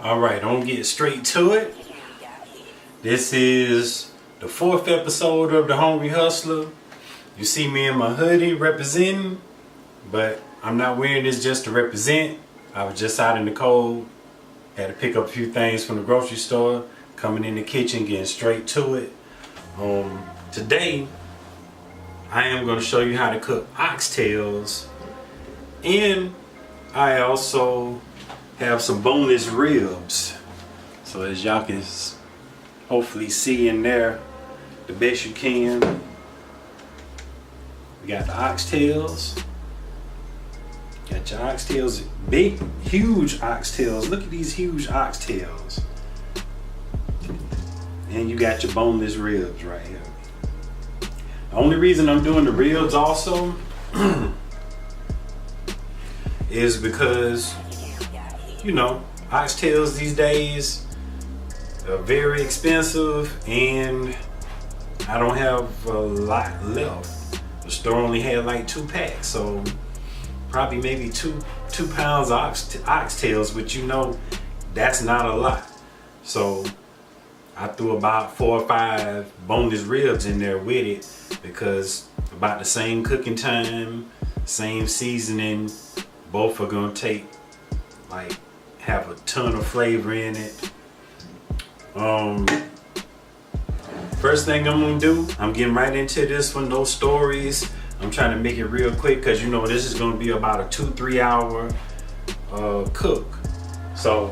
Alright, I'm gonna get straight to it. This is the 4th episode of The Hungry Hustler. You see me in my hoodie representing, but I'm not wearing this just to represent. I was just out in the cold, had to pick up a few things from the grocery store, coming in the kitchen, getting straight to it. Today, I am going to show you how to cook oxtails, and I also have some boneless ribs. So as y'all can hopefully see in there the best you can, we got the oxtails. Got your oxtails, big, huge oxtails. Look at these huge oxtails. And you got your boneless ribs right here. The only reason I'm doing the ribs also is because, you know, oxtails these days are very expensive and I don't have a lot left. The store only had like 2 packs, so probably maybe two pounds of oxtails, but you know, that's not a lot. So I threw about 4 or 5 boneless ribs in there with it because about the same cooking time, same seasoning, both are gonna take like have a ton of flavor in it. First thing I'm gonna do, I'm getting right into this one, no stories. I'm trying to make it real quick because you know this is gonna be about a 2-3 hour cook. So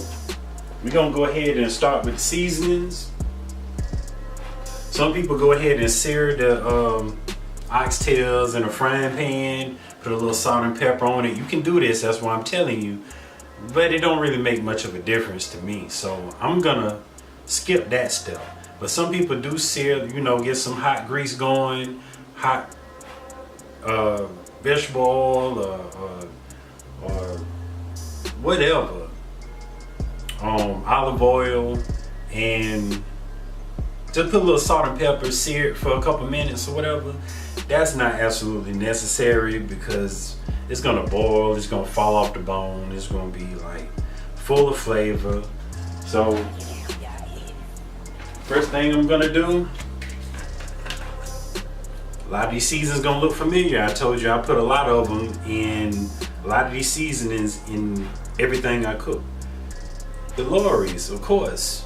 we're gonna go ahead and start with the seasonings. Some people go ahead and sear the oxtails in a frying pan, put a little salt and pepper on it. You can do this, that's why I'm telling you, but it don't really make much of a difference to me. So I'm gonna skip that step. But some people do sear, you know, get some hot grease going, hot vegetable oil or whatever, olive oil, and just put a little salt and pepper, sear it for a couple minutes or whatever. That's not absolutely necessary because it's gonna boil, it's gonna fall off the bone, it's gonna be like full of flavor. So first thing I'm gonna do, a lot of these seasonings gonna look familiar. I told you I put a lot of them in, a lot of these seasonings in everything I cook. The Lorry's, of course.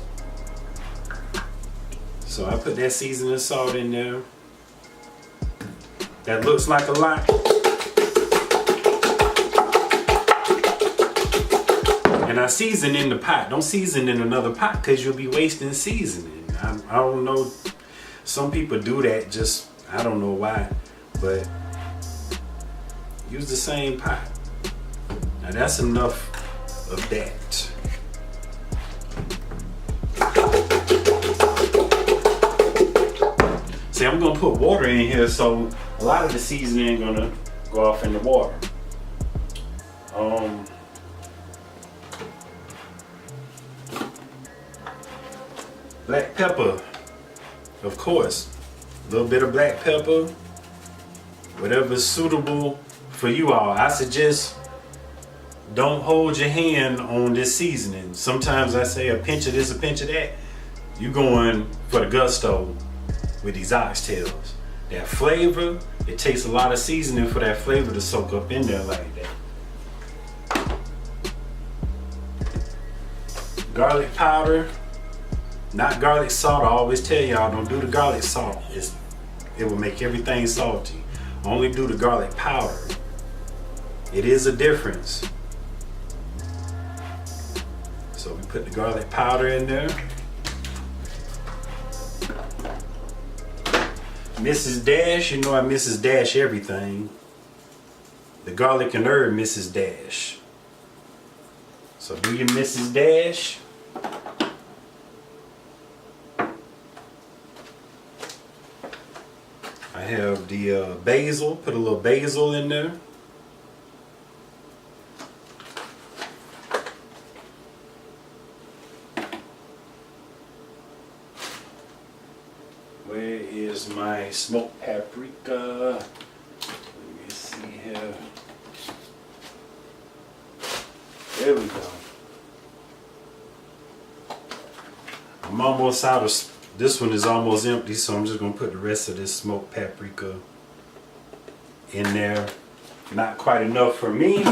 So I put that seasoning salt in there. That looks like a lot. And I season in the pot. Don't season in another pot because you'll be wasting seasoning. I don't know. Some people do that, just I don't know why, but use the same pot. Now that's enough of that. See, I'm gonna put water in here, so a lot of the seasoning gonna go off in the water. Black pepper, of course. A little bit of black pepper, whatever's suitable for you all. I suggest don't hold your hand on this seasoning. Sometimes I say a pinch of this, a pinch of that. You going for the gusto with these oxtails. That flavor, it takes a lot of seasoning for that flavor to soak up in there like that. Garlic powder. Not garlic salt. I always tell y'all don't do the garlic salt. It will make everything salty. Only do the garlic powder. It is a difference. So we put the garlic powder in there. Mrs. Dash, you know I Mrs. Dash everything. The garlic and herb Mrs. Dash. So do your Mrs. Dash. I have the basil, put a little basil in there. Where is my smoked paprika? Let me see here. There we go. almost out of, this one is almost empty, so I'm just gonna put the rest of this smoked paprika in there. Not quite enough for me.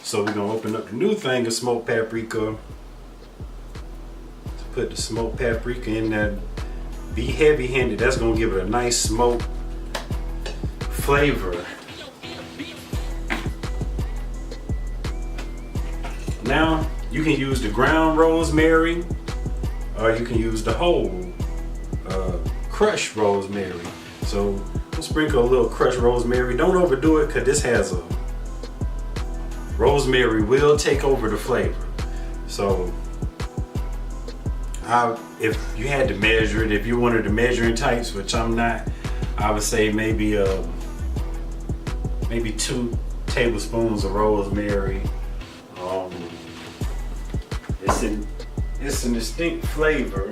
So we're gonna open up the new thing of smoked paprika. Put the smoked paprika in there. Be heavy-handed. That's gonna give it a nice smoke flavor. Now you can use the ground rosemary, or you can use the whole crushed rosemary. So we'll sprinkle a little crushed rosemary. Don't overdo it, because this has a rosemary will take over the flavor. So if you had to measure it, if you're one of the measuring types, which I'm not, I would say maybe 2 tablespoons of rosemary. It's a distinct flavor.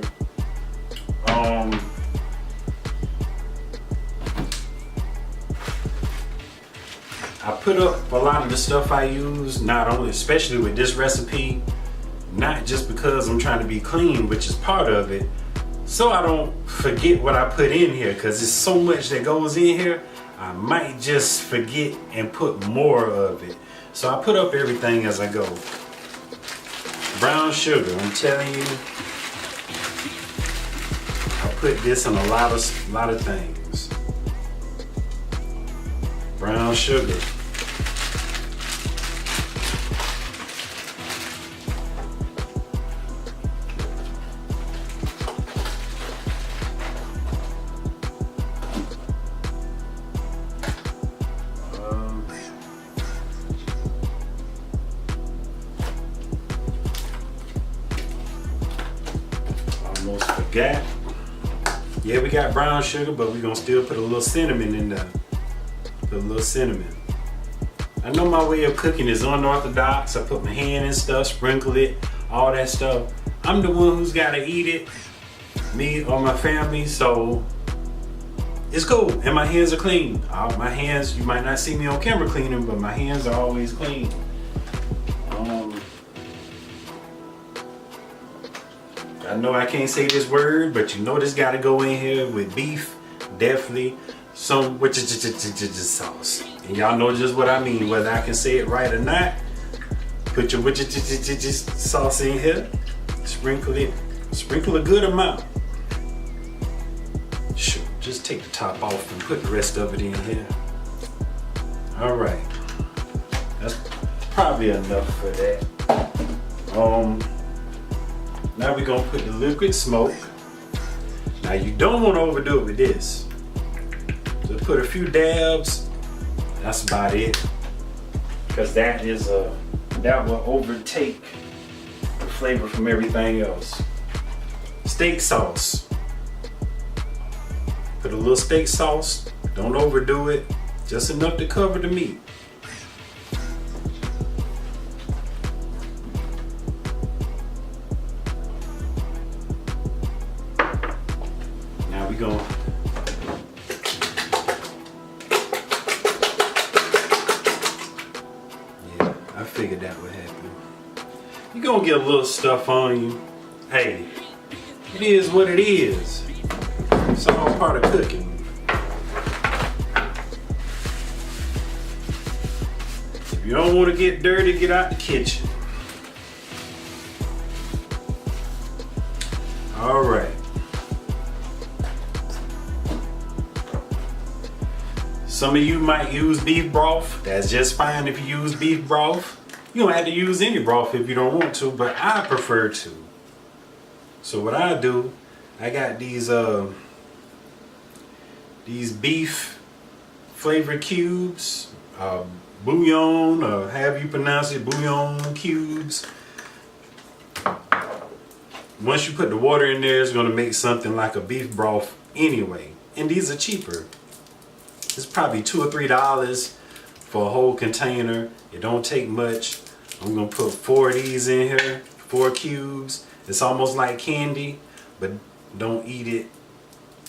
I put up a lot of the stuff I use, not only, especially with this recipe, not just because I'm trying to be clean, which is part of it, so I don't forget what I put in here, because there's so much that goes in here, I might just forget and put more of it. So I put up everything as I go. Brown sugar, I'm telling you, I put this in a lot of things. Brown sugar. Almost forgot. Yeah, we got brown sugar, but we're gonna still put a little cinnamon in there. Put a little cinnamon. I know my way of cooking is unorthodox. I put my hand in stuff, sprinkle it, all that stuff. I'm the one who's gotta eat it, me or my family, so it's cool. And my hands are clean. My hands, you might not see me on camera cleaning, but my hands are always clean. I know I can't say this word, but you know this gotta go in here with beef, definitely some sauce. And y'all know just what I mean, whether I can say it right or not. Put your sauce in here, sprinkle it, sprinkle a good amount. Sure, just take the top off and put the rest of it in here. All right, that's probably enough for that. Now we're gonna put the liquid smoke. Now you don't want to overdo it with this. Just put a few dabs. That's about it. Because that will overtake the flavor from everything else. Steak sauce. Put a little steak sauce. Don't overdo it. Just enough to cover the meat. Going. Yeah, I figured that would happen. You're gonna get a little stuff on you. Hey, it is what it is. It's all part of cooking. If you don't want to get dirty, get out the kitchen. All right. Some of you might use beef broth. That's just fine if you use beef broth. You don't have to use any broth if you don't want to, but I prefer to. So what I do, I got these beef flavored cubes, bouillon, or however you pronounce it, bouillon cubes. Once you put the water in there, it's gonna make something like a beef broth anyway. And these are cheaper. It's probably $2 or $3 for a whole container. It don't take much. I'm gonna put 4 of these in here, 4 cubes. It's almost like candy, but don't eat it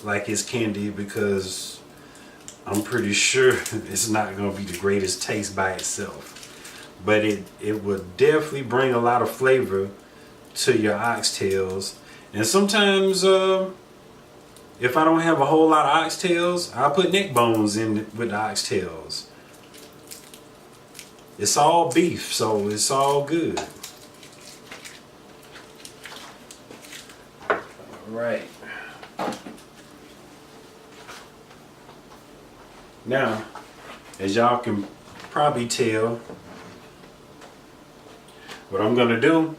like it's candy, because I'm pretty sure it's not gonna be the greatest taste by itself. But it would definitely bring a lot of flavor to your oxtails. And sometimes if I don't have a whole lot of oxtails, I'll put neck bones in with the oxtails. It's all beef, so it's all good. All right. Now, as y'all can probably tell, what I'm gonna do,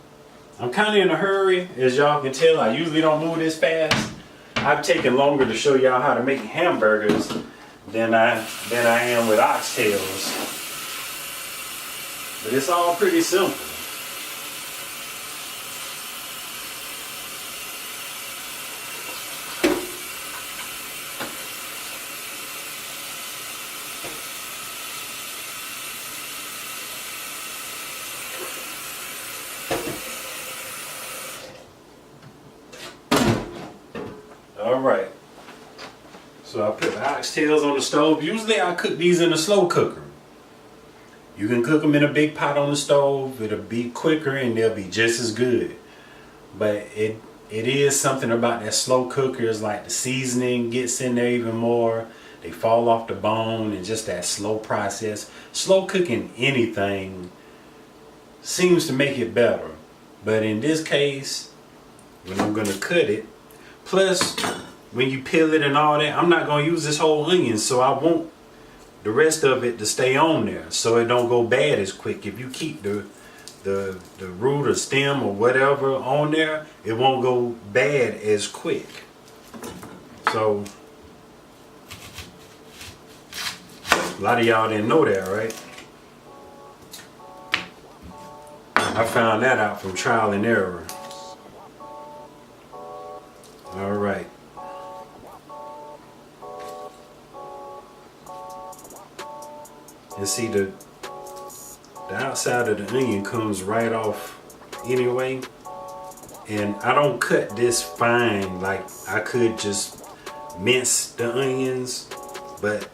I'm kind of in a hurry. As y'all can tell, I usually don't move this fast. I've taken longer to show y'all how to make hamburgers than I am with oxtails. But it's all pretty simple. Alright, so I put the oxtails on the stove. Usually I cook these in a slow cooker. You can cook them in a big pot on the stove. It'll be quicker and they'll be just as good. But it is something about that slow cooker. It's like the seasoning gets in there even more. They fall off the bone, and just that slow process. Slow cooking anything seems to make it better. But in this case, when I'm gonna cut it, plus when you peel it and all that, I'm not gonna use this whole onion, so I want the rest of it to stay on there so it don't go bad as quick. If you keep the root or stem or whatever on there, it won't go bad as quick. So a lot of y'all didn't know that, right? I found that out from trial and error. All right. And see, the outside of the onion comes right off anyway. And I don't cut this fine like I could just mince the onions, but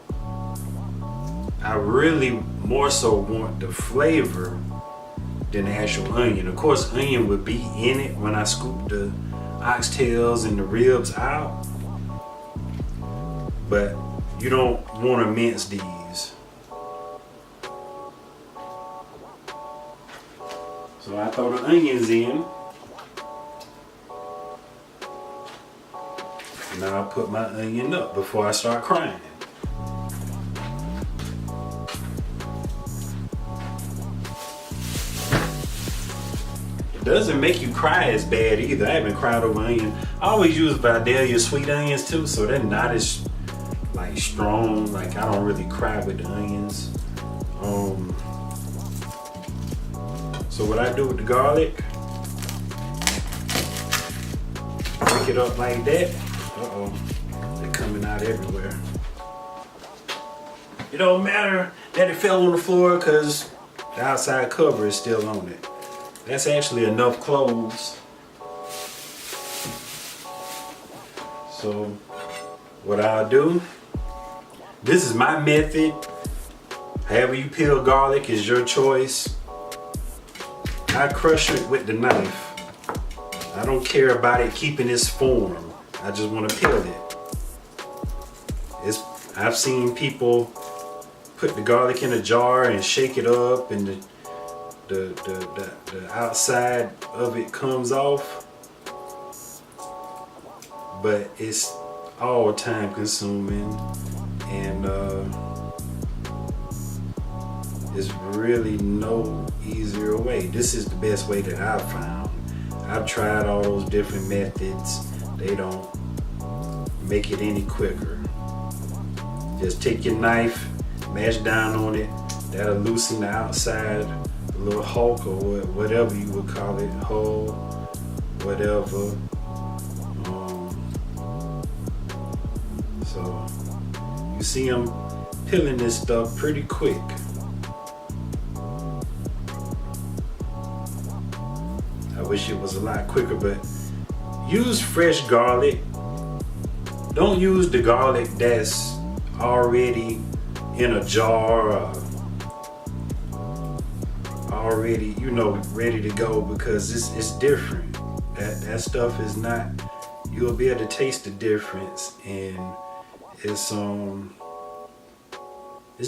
I really more so want the flavor than the actual onion. Of course, onion would be in it when I scoop the oxtails and the ribs out, but you don't want to mince these. So I throw the onions in. Now I put my onion up before I start crying. It doesn't make you cry as bad either. I haven't cried over onion. I always use Vidalia sweet onions too, so they're not as like strong. Like I don't really cry with the onions. So what I do with the garlic, pick it up like that. Uh-oh, they're coming out everywhere. It don't matter that it fell on the floor because the outside cover is still on it. That's actually enough cloves. So what I'll do, this is my method. However you peel garlic is your choice. I crush it with the knife. I don't care about it keeping its form. I just want to peel it. I've seen people put the garlic in a jar and shake it up, and the outside of it comes off. But it's all time consuming, and there's really no easier way. This is the best way that I've found. I've tried all those different methods. They don't make it any quicker. Just take your knife, mash down on it. That'll loosen the outside, the little hulk or whatever you would call it, hull, whatever. So you see I'm peeling this stuff pretty quick. I wish it was a lot quicker, but use fresh garlic. Don't use the garlic that's already in a jar, already, ready to go, because it's different. That stuff is not, you'll be able to taste the difference, and it's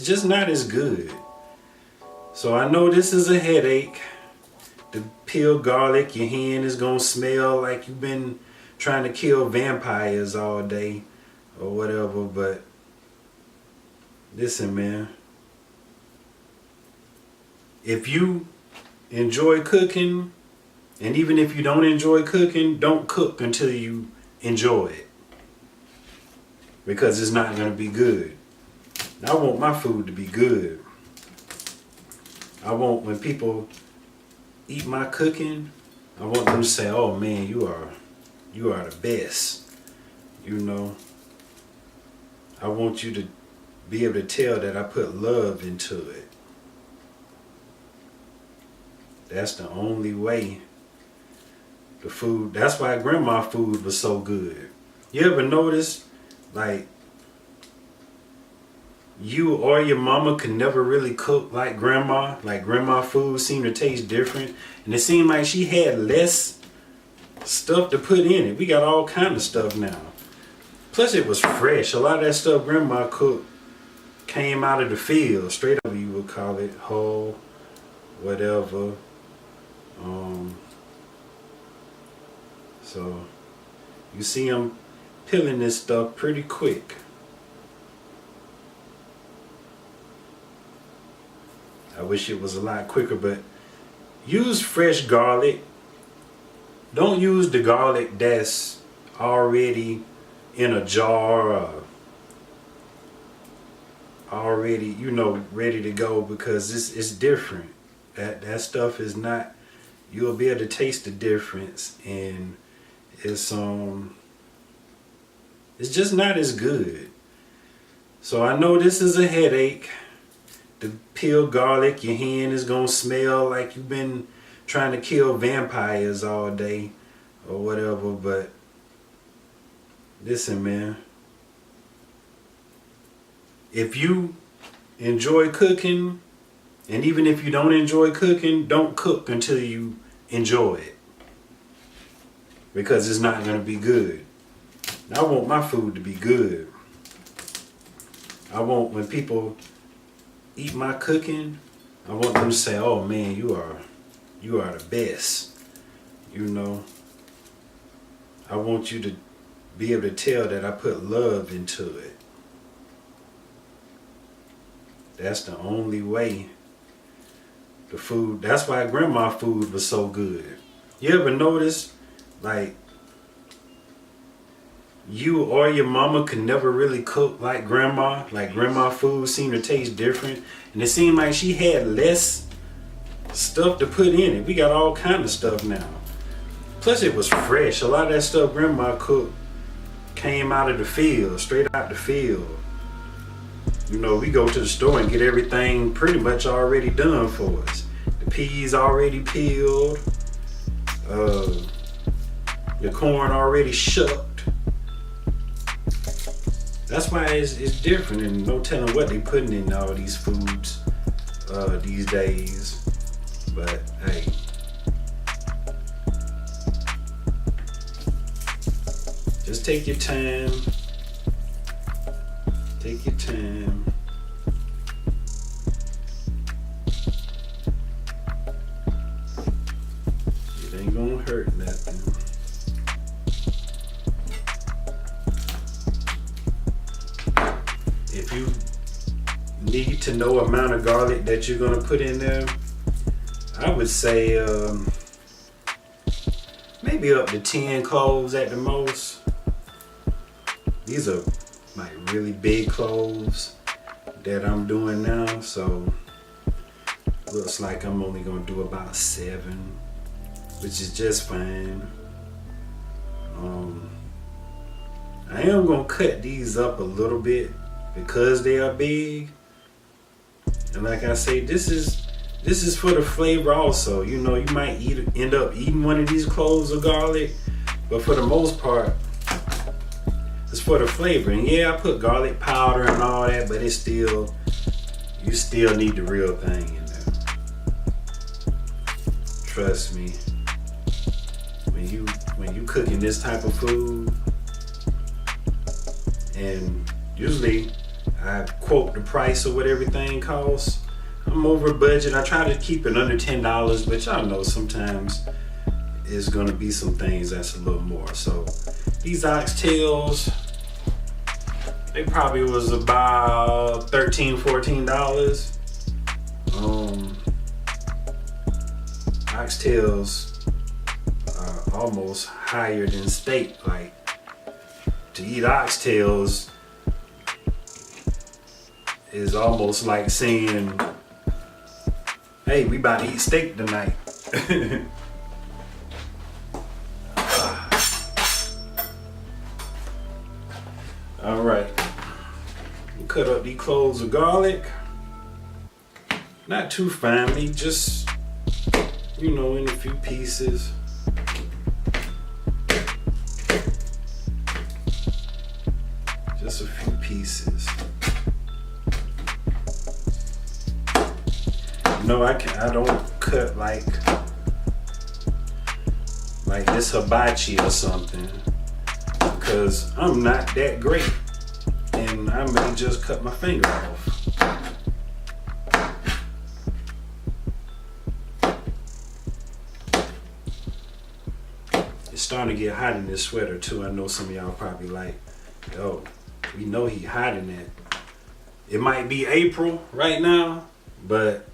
just not as good. So I know this is a headache. To peel garlic, your hand is gonna smell like you've been trying to kill vampires all day or whatever, but listen, man. If you enjoy cooking, and even if you don't enjoy cooking, don't cook until you enjoy it, because it's not gonna be good. I want my food to be good. I want, when people eat my cooking, I want them to say, "Oh man, you are the best." You know, I want you to be able to tell that I put love into it. That's the only way the food, that's why grandma's food was so good. You ever notice, like, you or your mama could never really cook like grandma? Like, grandma food seemed to taste different, and it seemed like she had less stuff to put in it. We got all kind of stuff now. Plus it was fresh. A lot of that stuff grandma cooked came out of the field, straight up, you would call it, whole, whatever. So you see I'm peeling this stuff pretty quick. I wish it was a lot quicker, but use fresh garlic. Don't use the garlic that's already in a jar or already, you know, ready to go, because it's different. That stuff is not, you'll be able to taste the difference, and it's just not as good. So I know this is a headache. To peel garlic, your hand is gonna smell like you've been trying to kill vampires all day or whatever, but listen, man. If you enjoy cooking, and even if you don't enjoy cooking, don't cook until you enjoy it, because it's not gonna be good. I want my food to be good. I want, when people eat my cooking, I want them to say, "Oh man, you are the best." You know, I want you to be able to tell that I put love into it. That's the only way the food, that's why grandma's food was so good. You ever notice, like, you or your mama could never really cook like grandma? Like, grandma food seemed to taste different, and it seemed like she had less stuff to put in it. We got all kind of stuff now. Plus it was fresh. A lot of that stuff grandma cooked came out of the field, straight out the field. You know, we go to the store and get everything pretty much already done for us. The peas already peeled, the corn already shucked. That's why it's different, and no telling what they putting in all these foods these days. But hey, just take your time. Take your time. It ain't gonna hurt nothing. If you need to know amount of garlic that you're gonna put in there, I would say maybe up to 10 cloves at the most. These are like really big cloves that I'm doing now, so looks like I'm only gonna do about 7, which is just fine. I am gonna cut these up a little bit because they are big, and like I say, this is for the flavor also. You know, you might end up eating one of these cloves of garlic, but for the most part, it's for the flavor. And yeah, I put garlic powder and all that, but it's still, you still need the real thing in there. Trust me. When when you cooking this type of food, and usually I quote the price of what everything costs. I'm over budget. I try to keep it under $10, but y'all know sometimes it's gonna be some things that's a little more. So these oxtails, they probably was about $13, $14. Oxtails are almost higher than steak. Like, to eat oxtails is almost like saying, hey, we about to eat steak tonight. All right, cut up these cloves of garlic. Not too finely, just, you know, in a few pieces. Just a few pieces. No, I don't cut like this hibachi or something, because I'm not that great, and I may just cut my finger off. It's starting to get hot in this sweater too. I know some of y'all probably like, yo, we know he hot in it. It might be April right now, but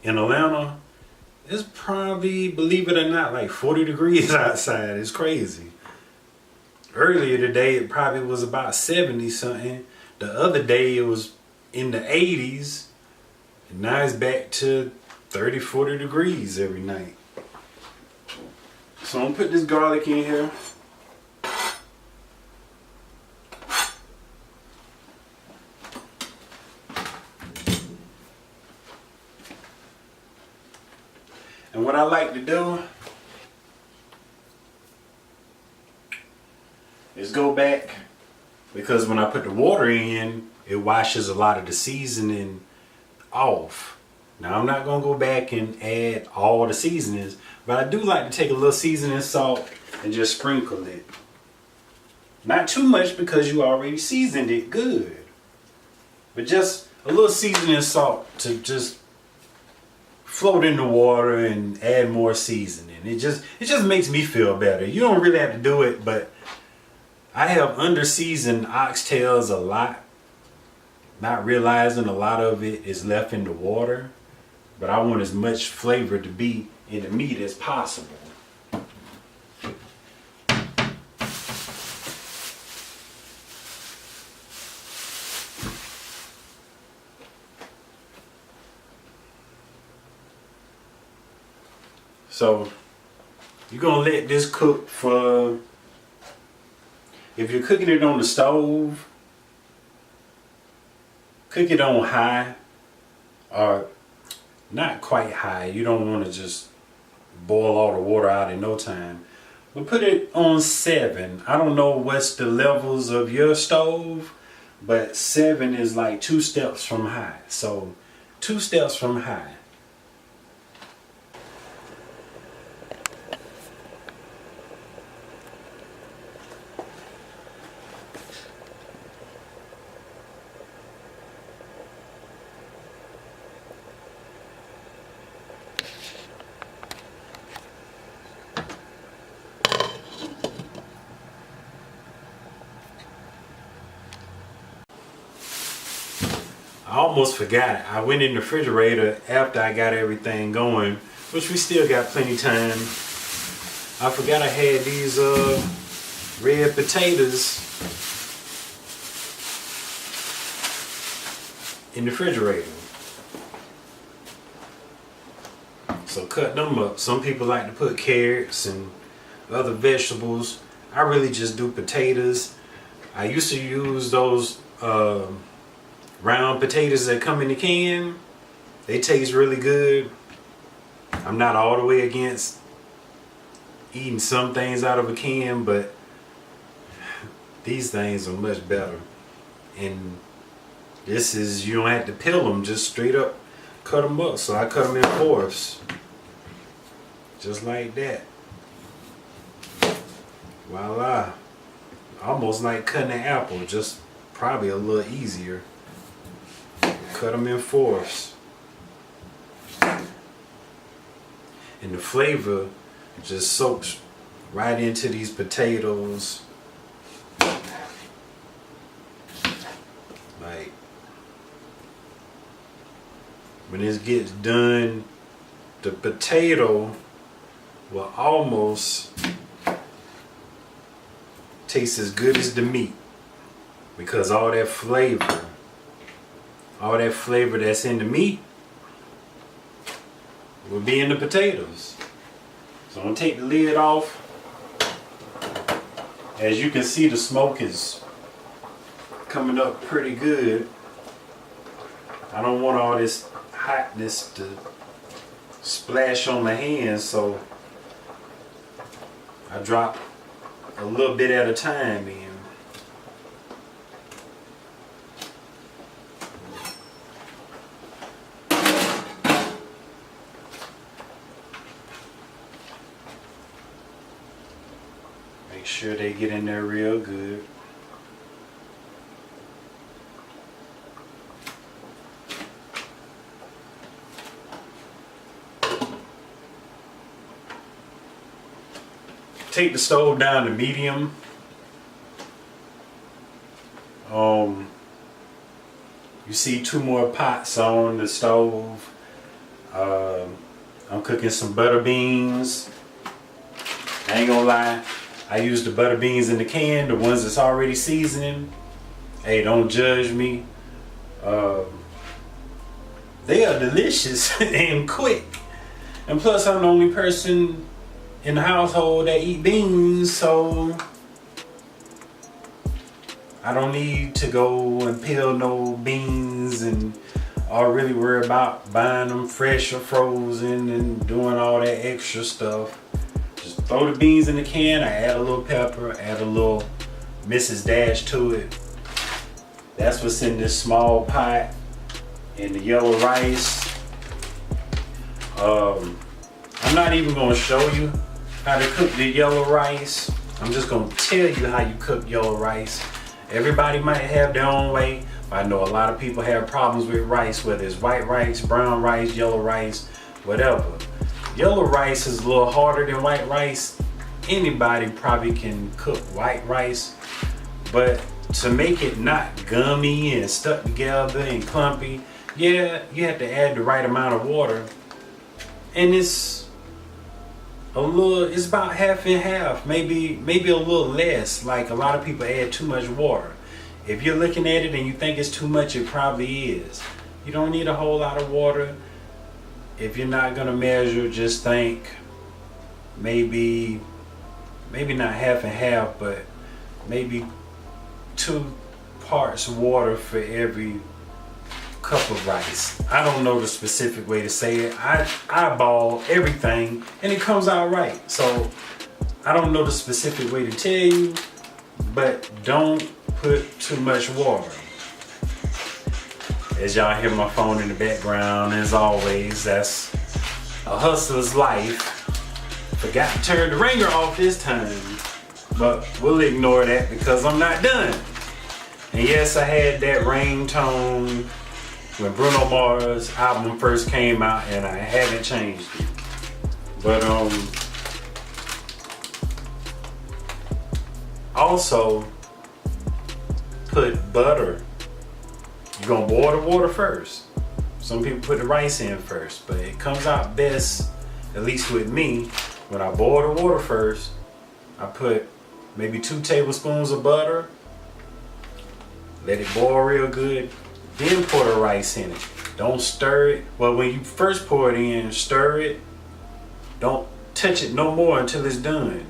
in Atlanta, it's probably, believe it or not, like 40 degrees outside. It's crazy. Earlier today, it probably was about 70 something. The other day, it was in the 80s. And now it's back to 30, 40 degrees every night. So I'm gonna put this garlic in here. And what I like to do is go back, because when I put the water in, it washes a lot of the seasoning off. Now I'm not gonna go back and add all the seasonings, but I do like to take a little seasoning salt and just sprinkle it. Not too much, because you already seasoned it good, but just a little seasoning salt to just float in the water and add more seasoning. It just makes me feel better. You don't really have to do it, but I have under seasoned oxtails a lot, not realizing a lot of it is left in the water, but I want as much flavor to be in the meat as possible. So you're gonna let this cook for, if you're cooking it on the stove, cook it on high, or not quite high. You don't want to just boil all the water out in no time. But put it on 7. I don't know what's the levels of your stove, but 7 is like 2 steps from high. So 2 steps from high. I almost forgot. I went in the refrigerator after I got everything going, which we still got plenty of time. I forgot I had these red potatoes in the refrigerator. So cut them up. Some people like to put carrots and other vegetables. I really just do potatoes. I used to use those round potatoes that come in the can. They taste really good. I'm not all the way against eating some things out of a can, but these things are much better. And this is, you don't have to peel them, just straight up cut them up. So I cut them in fourths, just like that. Voila. Almost like cutting an apple, just probably a little easier. Cut them in fourths. And the flavor just soaks right into these potatoes. Like, when this gets done, the potato will almost taste as good as the meat, because all that flavor that's in the meat will be in the potatoes. So I'm gonna take the lid off. As you can see, the smoke is coming up pretty good. I don't want all this hotness to splash on my hands, so I drop a little bit at a time in. Make sure they get in there real good. Take the stove down to medium. You see 2 more pots on the stove. I'm cooking some butter beans. I ain't gonna lie, I use the butter beans in the can, the ones that's already seasoning. Hey, don't judge me. They are delicious and quick. And plus, I'm the only person in the household that eat beans, so I don't need to go and peel no beans and or really worry about buying them fresh or frozen and doing all that extra stuff. Just throw the beans in the can. I add a little pepper, add a little Mrs. Dash to it. That's what's in this small pot. And the yellow rice. I'm not even going to show you how to cook the yellow rice. I'm just going to tell you how you cook yellow rice. Everybody might have their own way. I know a lot of people have problems with rice, whether it's white rice, brown rice, yellow rice, whatever. Yellow rice is a little harder than white rice. Anybody probably can cook white rice, but to make it not gummy and stuck together and clumpy, yeah, you have to add the right amount of water. And it's about half and half, maybe a little less. Like, a lot of people add too much water. If you're looking at it and you think it's too much, it probably is. You don't need a whole lot of water. If you're not gonna measure, just think maybe not half and half, but maybe 2 parts water for every cup of rice. I don't know the specific way to say it. I eyeball everything and it comes out right. So I don't know the specific way to tell you, but don't put too much water. As y'all hear my phone in the background, as always, that's a hustler's life. Forgot to turn the ringer off this time, but we'll ignore that because I'm not done. And yes, I had that ringtone when Bruno Mars' album first came out, and I haven't changed it. But also put butter. You're gonna boil the water first. Some people put the rice in first, but it comes out best, at least with me, when I boil the water first. I put maybe 2 tablespoons of butter, let it boil real good, then pour the rice in it. Don't stir it. Well, when you first pour it in, stir it. Don't touch it no more until it's done.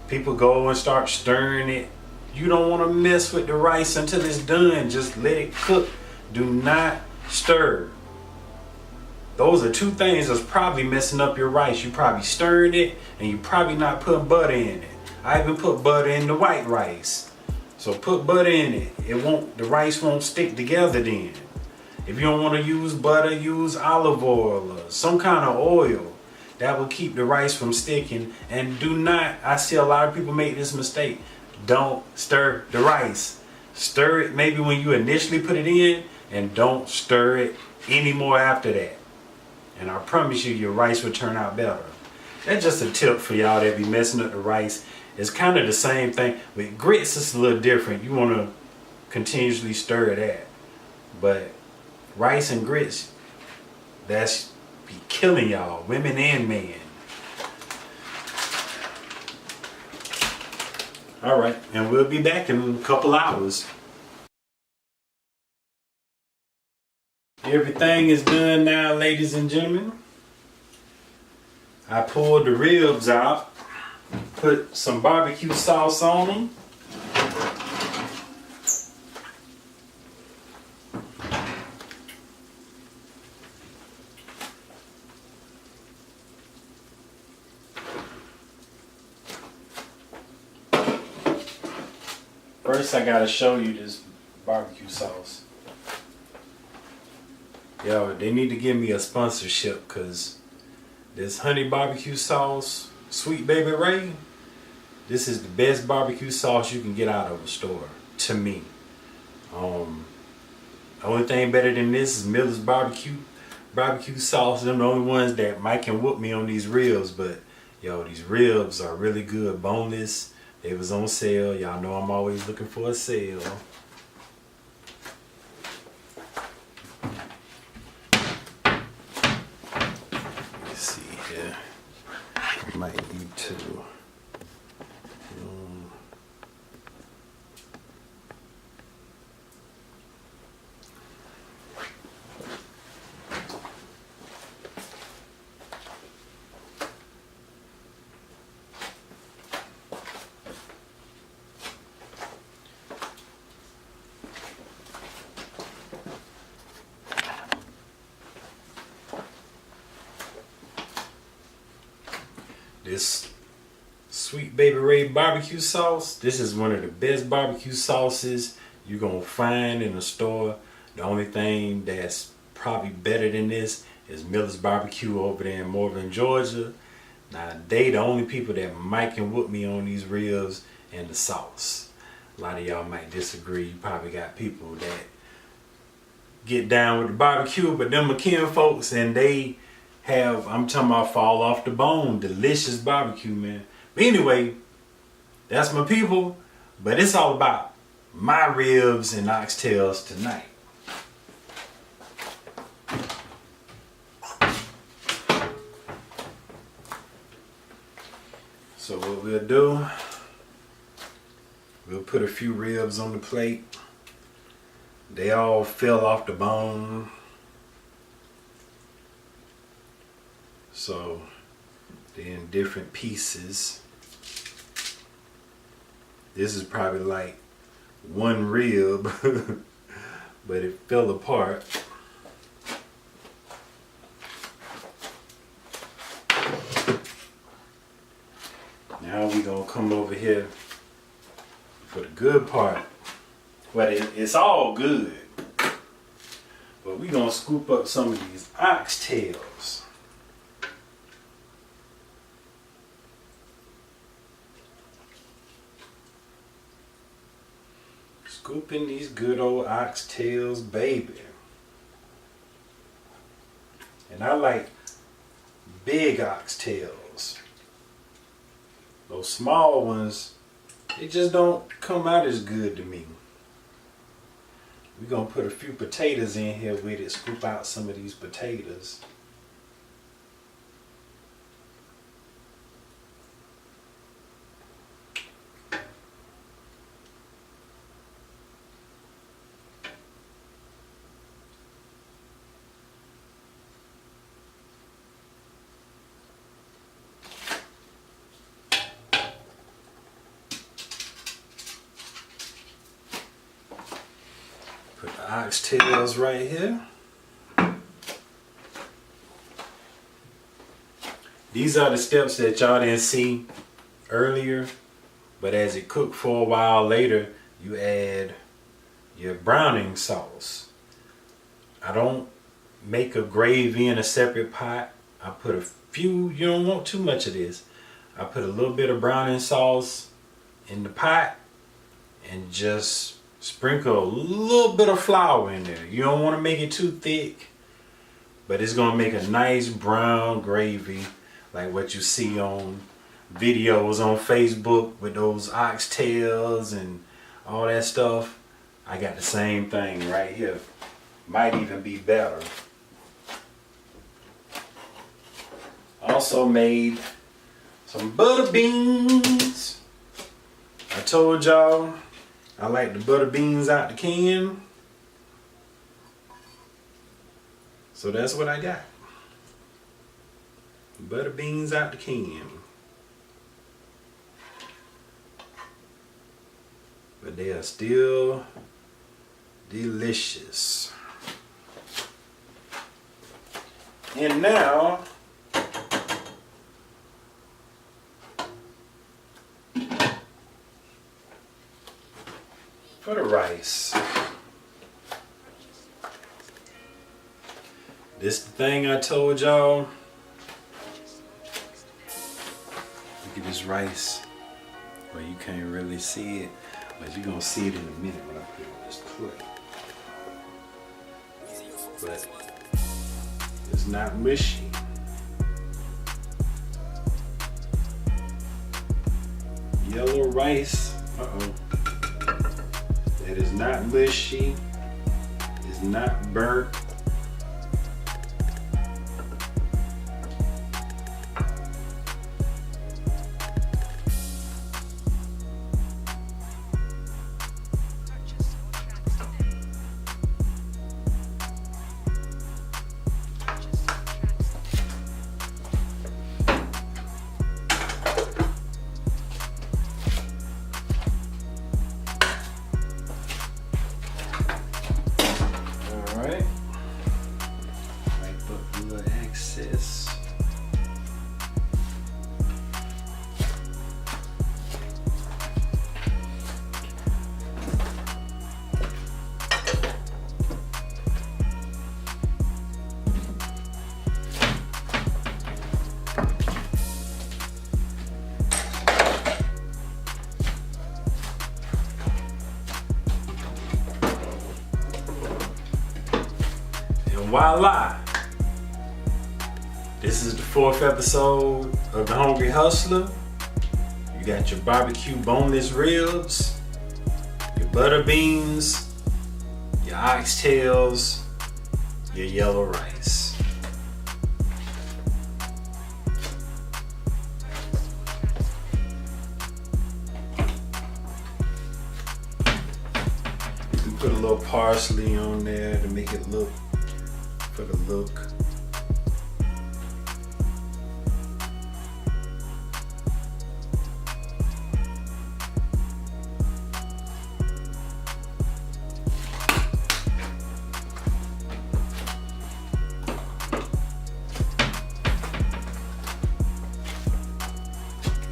People go and start stirring it. You don't want to mess with the rice until it's done. Just let it cook. Do not stir. Those are 2 things that's probably messing up your rice. You probably stirring it, and you probably not putting butter in it. I even put butter in the white rice. So put butter in it. The rice won't stick together then. If you don't want to use butter, use olive oil or some kind of oil. that will keep the rice from sticking. And do not, I see a lot of people make this mistake, don't stir the rice. Stir it maybe when you initially put it in, and don't stir it anymore after that. And I promise you, your rice will turn out better. That's just a tip for y'all that be messing up the rice. It's kind of the same thing. With grits, it's a little different. You want to continuously stir that. But rice and grits, that's be killing y'all, women and men. All right, and we'll be back in a couple hours. Everything is done now, ladies and gentlemen. I pulled the ribs out, put some barbecue sauce on them. First, I gotta show you this barbecue sauce. Yo, they need to give me a sponsorship, because this honey barbecue sauce, Sweet Baby Ray, this is the best barbecue sauce you can get out of a store, to me. The only thing better than this is Miller's barbecue sauce. Them the only ones that might can whoop me on these ribs, but yo, these ribs are really good, boneless. They was on sale. Y'all know I'm always looking for a sale. Let's see here. I might need to. This Sweet Baby Ray barbecue sauce, this is one of the best barbecue sauces you're gonna find in a store. The only thing that's probably better than this is Miller's Barbecue over there in Morgan, Georgia. Now, they the only people that might can whoop me on these ribs and the sauce. A lot of y'all might disagree. You probably got people that get down with the barbecue, but them McKen folks, and they have, I'm talking about fall off the bone, delicious barbecue, man. But anyway, that's my people, but it's all about my ribs and oxtails tonight. So what we'll do, we'll put a few ribs on the plate. They all fell off the bone. So they're in different pieces. This is probably like one rib, but it fell apart. Now we're gonna come over here for the good part. Well, it's all good, but we're gonna scoop up some of these oxtails. Scooping these good old oxtails, baby. And I like big oxtails. Those small ones, they just don't come out as good to me. We're gonna put a few potatoes in here with it, scoop out some of these potatoes. Put the oxtails right here. These are the steps that y'all didn't see earlier, but as it cooked for a while later, you add your browning sauce. I don't make a gravy in a separate pot. I put a you don't want too much of this, I put a little bit of browning sauce in the pot and just sprinkle a little bit of flour in there. You don't want to make it too thick, but it's gonna make a nice brown gravy like what you see on videos on Facebook with those oxtails and all that stuff. I got the same thing right here. Might even be better. Also made some butter beans. I told y'all I like the butter beans out the can. So that's what I got. Butter beans out the can. But they are still delicious. And now for the rice. This the thing I told y'all. Look at this rice. Well, you can't really see it, but you're gonna see it in a minute when I put it on this plate. But it's not mushy. Yellow rice. It is not mushy. It's not burnt. Voila! This is the 4th episode of The Hungry Hustler. You got your barbecue boneless ribs, your butter beans, your oxtails, your yellow rice. You can put a little parsley on there to make it look for the look.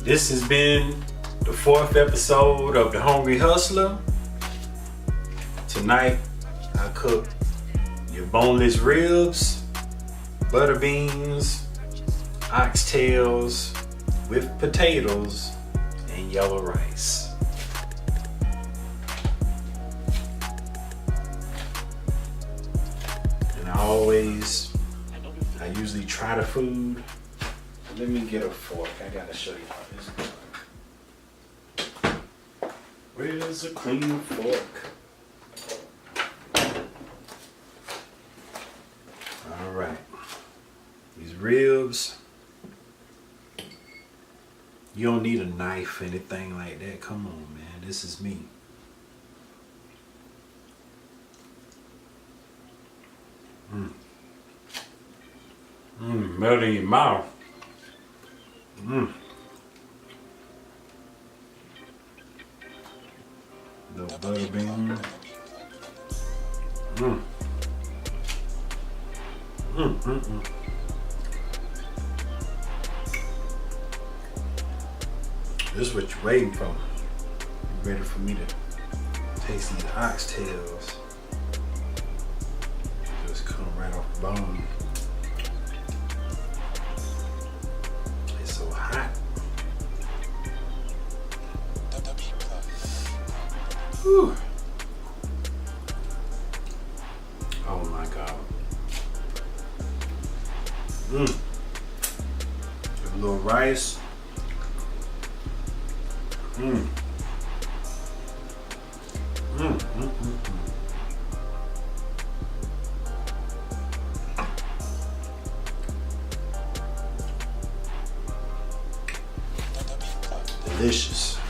This has been the 4th episode of The Hungry Hustler. Tonight I cooked your boneless ribs, butter beans, oxtails with potatoes and yellow rice. And I usually try the food. Let me get a fork. I gotta show you how this is done. Where's a clean fork? Alright, these ribs, you don't need a knife or anything like that. Come on, man, this is me. Melt in your mouth. Little butter bean. This is what you're waiting for. You ready for me to taste these oxtails? Just come right off the bone. A little rice. Delicious.